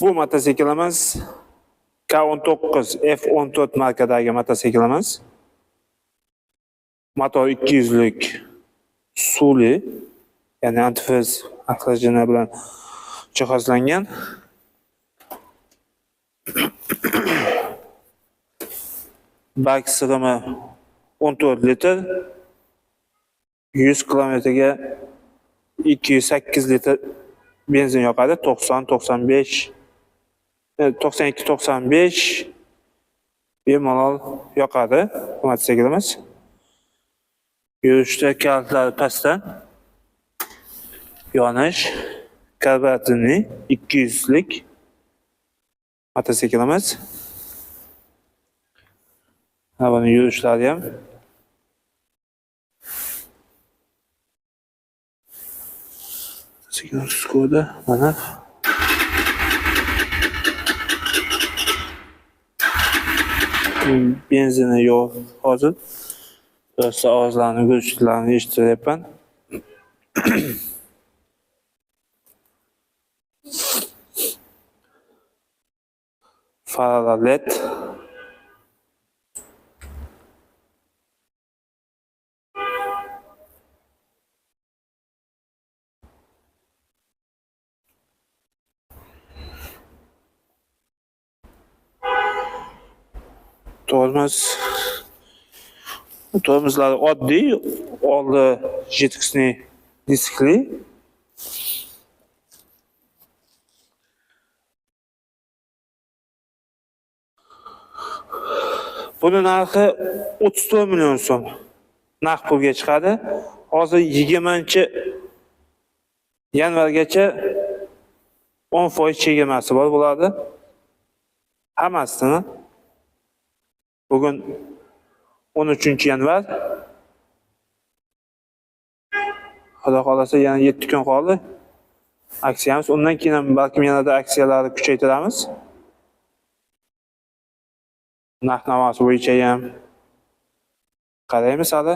Bu mototsiklimiz K19 F14 markadagi mototsiklimiz. Motor 200lik suvli, ya'ni antifriz oxlageni bilan jihozlangan. Bak sig'imi 14 litr, 100 kilometrga 208 litr benzin yoqadi. 90-95 92-95 bemalol yoqadi mototsiklimiz. Yurishda kalitlari pastdan, yonish karburetorli 200lik mototsiklimiz. Buni yurishlari ham signalsiz ko'rdi. Mana benzini yo'q hozir. Biraz ovozlarni, gurultularni eshityapman. Faralar LED. Tormozlar oddiy, oldi jetiksli diskli. Buni narxi 34 million so'm naqd pulga chiqadi. Hozir 20-yanvargacha 10% chegirmasi bor bo'ladi. Hammasini. Bugun 13-yanvar. Xudo xolasa yana 7 kun qoldi. Aksiyamiz. Undan keyin balkim yanada aksiyalarni kuchaytiramiz. Narx-navosi bo'yicha ham qaraymiz hali.